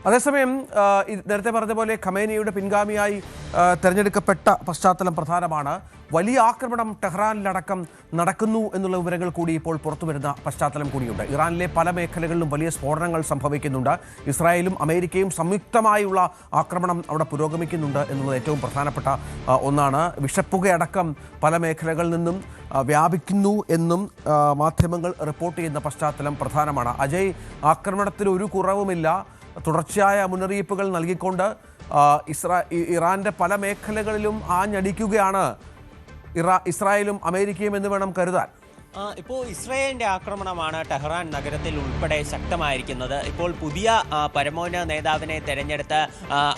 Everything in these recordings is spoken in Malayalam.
അതേസമയം നേരത്തെ പറഞ്ഞ പോലെ ഖമേനിയുടെ പിൻഗാമിയായി തെരഞ്ഞെടുക്കപ്പെട്ട പശ്ചാത്തലം പ്രധാനമാണ്. വലിയ ആക്രമണം ടെഹ്റാനിലടക്കം നടക്കുന്നു എന്നുള്ള വിവരങ്ങൾ കൂടി ഇപ്പോൾ പുറത്തുവരുന്ന പശ്ചാത്തലം കൂടിയുണ്ട്. ഇറാനിലെ പല മേഖലകളിലും വലിയ സ്ഫോടനങ്ങൾ സംഭവിക്കുന്നുണ്ട്. ഇസ്രായേലും അമേരിക്കയും സംയുക്തമായുള്ള ആക്രമണം അവിടെ പുരോഗമിക്കുന്നുണ്ട് എന്നുള്ളത് ഏറ്റവും പ്രധാനപ്പെട്ട ഒന്നാണ്. വിഷപ്പുകയടക്കം പല മേഖലകളിൽ നിന്നും വ്യാപിക്കുന്നു എന്നും മാധ്യമങ്ങൾ റിപ്പോർട്ട് ചെയ്യുന്ന പശ്ചാത്തലം പ്രധാനമാണ്. അജയ്, ആക്രമണത്തിൽ ഒരു കുറവുമില്ല. തുടർച്ചയായ മുന്നറിയിപ്പുകൾ നൽകിക്കൊണ്ട് ഇറാന്റെ പല മേഖലകളിലും ആഞ്ഞടിക്കുകയാണ് ഇസ്രായേലും അമേരിക്കയും എന്ന് വേണം കരുതാൻ. ഇപ്പോൾ ഇസ്രായേലിൻ്റെ ആക്രമണമാണ് ടെഹ്റാൻ നഗരത്തിൽ ഉൾപ്പെടെ ശക്തമായിരിക്കുന്നത്. ഇപ്പോൾ പുതിയ പരമോന്നത നേതാവിനെ തെരഞ്ഞെടുത്ത്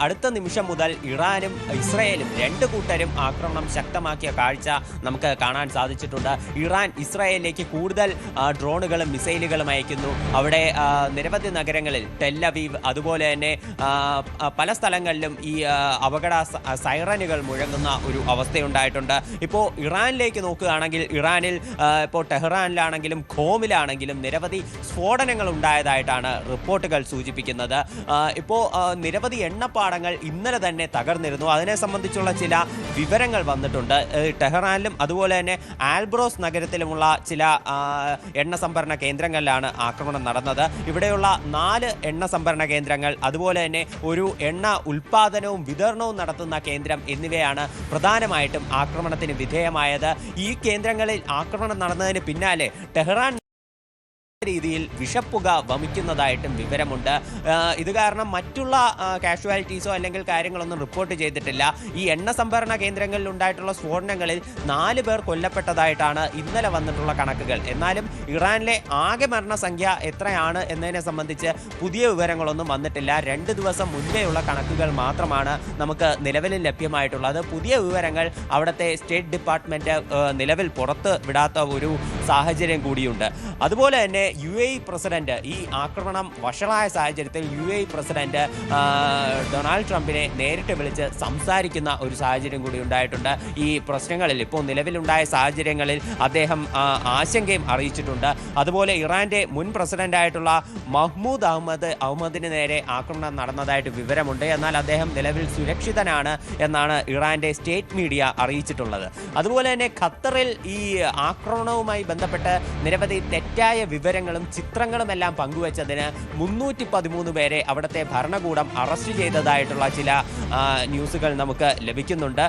അടുത്ത നിമിഷം മുതൽ ഇറാനും ഇസ്രായേലും രണ്ട് കൂട്ടരും ആക്രമണം ശക്തമാക്കിയ കാഴ്ച നമുക്ക് കാണാൻ സാധിച്ചിട്ടുണ്ട്. ഇറാൻ ഇസ്രായേലിലേക്ക് കൂടുതൽ ഡ്രോണുകളും മിസൈലുകളും അയക്കുന്നു. അവിടെ നിരവധി നഗരങ്ങളിൽ ടെല്ലവീവ് അതുപോലെ തന്നെ പല സ്ഥലങ്ങളിലും ഈ അപകട സൈറനുകൾ മുഴങ്ങുന്ന ഒരു അവസ്ഥയുണ്ടായിട്ടുണ്ട്. ഇപ്പോൾ ഇറാനിലേക്ക് നോക്കുകയാണെങ്കിൽ ഇറാനിൽ ഇപ്പോൾ ടെഹ്റാനിലാണെങ്കിലും ഖോമിലാണെങ്കിലും നിരവധി സ്ഫോടനങ്ങൾ ഉണ്ടായതായിട്ടാണ് റിപ്പോർട്ടുകൾ സൂചിപ്പിക്കുന്നത്. ഇപ്പോൾ നിരവധി എണ്ണപ്പാടങ്ങൾ ഇന്നലെ തന്നെ തകർന്നിരുന്നു. അതിനെ സംബന്ധിച്ചുള്ള ചില വിവരങ്ങൾ വന്നിട്ടുണ്ട്. ടെഹ്റാനിലും അതുപോലെ തന്നെ ആൽബ്രോസ് നഗരത്തിലുമുള്ള ചില എണ്ണ സംഭരണ കേന്ദ്രങ്ങളിലാണ് ആക്രമണം നടന്നത്. ഇവിടെയുള്ള 4 എണ്ണ സംഭരണ കേന്ദ്രങ്ങൾ അതുപോലെ തന്നെ ഒരു എണ്ണ ഉൽപാദനവും വിതരണവും നടത്തുന്ന കേന്ദ്രം എന്നിവയാണ് പ്രധാനമായിട്ടും ആക്രമണത്തിന് വിധേയമായത്. ഈ കേന്ദ്രങ്ങളിൽ ആക്രമണം നടന്നതിന് പിന്നാലെ ടെഹ്റാൻ രീതിയിൽ വിഷപ്പുക വമിക്കുന്നതായിട്ടും വിവരമുണ്ട്. ഇത് കാരണം മറ്റുള്ള കാഷ്വാലിറ്റീസോ അല്ലെങ്കിൽ കാര്യങ്ങളൊന്നും റിപ്പോർട്ട് ചെയ്തിട്ടില്ല. ഈ എണ്ണ സംഭരണ കേന്ദ്രങ്ങളിൽ ഉണ്ടായിട്ടുള്ള സ്ഫോടനങ്ങളിൽ 4 പേർ കൊല്ലപ്പെട്ടതായിട്ടാണ് ഇന്നലെ വന്നിട്ടുള്ള കണക്കുകൾ. എന്നാലും ഇറാനിലെ ആകെ മരണസംഖ്യ എത്രയാണ് എന്നതിനെ സംബന്ധിച്ച് പുതിയ വിവരങ്ങളൊന്നും വന്നിട്ടില്ല. 2 ദിവസം മുൻപേയുള്ള കണക്കുകൾ മാത്രമാണ് നമുക്ക് നിലവിൽ ലഭ്യമായിട്ടുള്ളത്. പുതിയ വിവരങ്ങൾ അവിടുത്തെ സ്റ്റേറ്റ് ഡിപ്പാർട്ട്മെന്റ് നിലവിൽ പുറത്ത് വിടാത്ത ഒരു സാഹചര്യം കൂടിയുണ്ട്. അതുപോലെ തന്നെ UAE പ്രസിഡന്റ് ഈ ആക്രമണം വഷളായ സാഹചര്യത്തിൽ UAE പ്രസിഡന്റ് ഡൊണാൾഡ് ട്രംപിനെ നേരിട്ട് വിളിച്ച് സംസാരിക്കുന്ന ഒരു സാഹചര്യം കൂടി ഉണ്ടായിട്ടുണ്ട്. ഈ പ്രശ്നങ്ങളിൽ ഇപ്പോൾ നിലവിലുണ്ടായ സാഹചര്യങ്ങളിൽ അദ്ദേഹം ആശങ്കയും അറിയിച്ചിട്ടുണ്ട്. അതുപോലെ ഇറാന്റെ മുൻ പ്രസിഡന്റായിട്ടുള്ള മഹ്മൂദ് അഹമ്മദിന് നേരെ ആക്രമണം നടന്നതായിട്ട് വിവരമുണ്ട്. എന്നാൽ അദ്ദേഹം നിലവിൽ സുരക്ഷിതനാണ് എന്നാണ് ഇറാന്റെ സ്റ്റേറ്റ് മീഡിയ അറിയിച്ചിട്ടുള്ളത്. അതുപോലെ തന്നെ ഖത്തറിൽ ഈ ആക്രമണവുമായി ബന്ധപ്പെട്ട് നിരവധി തെറ്റായ വിവരങ്ങളും ചിത്രങ്ങളും എല്ലാം പങ്കുവച്ചതിന് 313 പേരെ അവിടുത്തെ ഭരണകൂടം അറസ്റ്റ് ചെയ്തതായിട്ടുള്ള ചില ന്യൂസുകൾ നമുക്ക് ലഭിക്കുന്നുണ്ട്.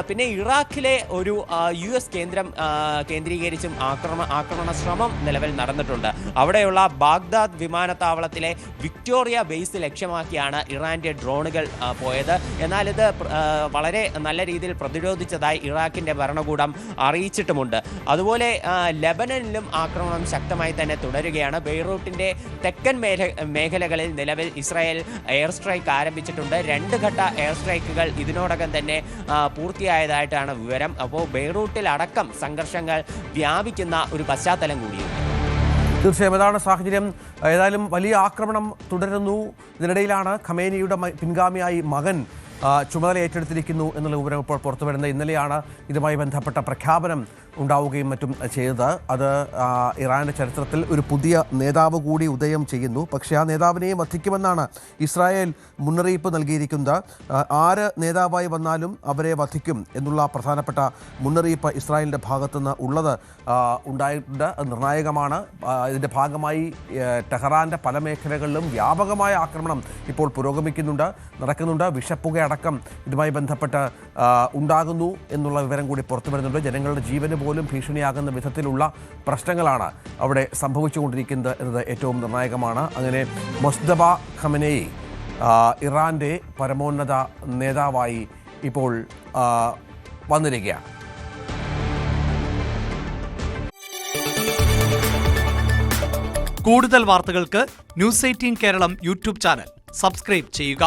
പിന്നെ ഇറാഖിലെ ഒരു US കേന്ദ്രം കേന്ദ്രീകരിച്ചും ആക്രമണ ശ്രമം നിലവിൽ നടന്നിട്ടുണ്ട്. അവിടെയുള്ള ബാഗ്ദാദ് വിമാനത്താവളത്തിലെ വിക്ടോറിയ ബേസ് ലക്ഷ്യമാക്കിയാണ് ഇറാന്റെ ഡ്രോണുകൾ പോയത്. എന്നാൽ ഇത് വളരെ നല്ല രീതിയിൽ പ്രതിരോധിച്ചതായി ഇറാഖിന്റെ ഭരണകൂടം അറിയിച്ചിട്ടുമുണ്ട്. അതുപോലെ ലെബനനിലും ആക്രമണം ശക്തമായി തന്നെ തുടരുകയാണ്. ബെയ്റൂട്ടിന്റെ തെക്കൻ മേഖലകളിൽ നിലവിൽ ഇസ്രായേൽ എയർ സ്ട്രൈക്ക് ആരംഭിച്ചിട്ടുണ്ട്. 2 ഘട്ട എയർ സ്ട്രൈക്കുകൾ ഇതിനോടകം തന്നെ പൂർത്തിയായതായിട്ടാണ് വിവരം. അപ്പോൾ ബെയ്റൂട്ടിൽ അടക്കം സംഘർഷങ്ങൾ വ്യാപിക്കുന്ന ഒരു പശ്ചാത്തലം കൂടിയുണ്ട്. തീർച്ചയായും അതാണ് സാഹചര്യം. ഏതായാലും വലിയ ആക്രമണം തുടരുന്നു. ഇതിനിടയിലാണ് ഖമേനിയുടെ പിൻഗാമിയായി മകൻ ചുമതല ഏറ്റെടുത്തിരിക്കുന്നു എന്നുള്ള വിവരം ഇപ്പോൾ പുറത്തുവരുന്നത്. ഇന്നലെയാണ് ഇതുമായി ബന്ധപ്പെട്ട പ്രഖ്യാപനം ഉണ്ടാവുകയും മറ്റും ചെയ്തത്. അത് ഇറാന്റെ ചരിത്രത്തിൽ ഒരു പുതിയ നേതാവ് കൂടി ഉദയം ചെയ്യുന്നു. പക്ഷേ ആ നേതാവിനെയും വധിക്കുമെന്നാണ് ഇസ്രായേൽ മുന്നറിയിപ്പ് നൽകിയിരിക്കുന്നത്. ആര് നേതാവായി വന്നാലും അവരെ വധിക്കും എന്നുള്ള പ്രധാനപ്പെട്ട മുന്നറിയിപ്പ് ഇസ്രായേലിൻ്റെ ഭാഗത്തുനിന്ന് ഉള്ളത് ഉണ്ടായിട്ടുണ്ട്. അത് നിർണായകമാണ്. ഇതിൻ്റെ ഭാഗമായി ടെഹ്റാൻ്റെ പല മേഖലകളിലും വ്യാപകമായ ആക്രമണം ഇപ്പോൾ നടക്കുന്നുണ്ട്. വിഷപ്പുകയടക്കം ഇതുമായി ബന്ധപ്പെട്ട് ഉണ്ടാകുന്നു എന്നുള്ള വിവരം കൂടി പുറത്തു വരുന്നുണ്ട്. ജനങ്ങളുടെ ജീവന് പോലും ഭീഷണിയാകുന്ന വിധത്തിലുള്ള പ്രശ്നങ്ങളാണ് അവിടെ സംഭവിച്ചുകൊണ്ടിരിക്കുന്നത് എന്നത് ഏറ്റവും നിർണായകമാണ്. അങ്ങനെ മുസ്തഫ ഖമനേയി ഇറാന്റെ പരമോന്നത നേതാവായി ഇപ്പോൾ വന്നിരിക്കുകയാണ്. കൂടുതൽ വാർത്തകൾക്ക് News 18 Keralam YouTube channel subscribe ചെയ്യുക.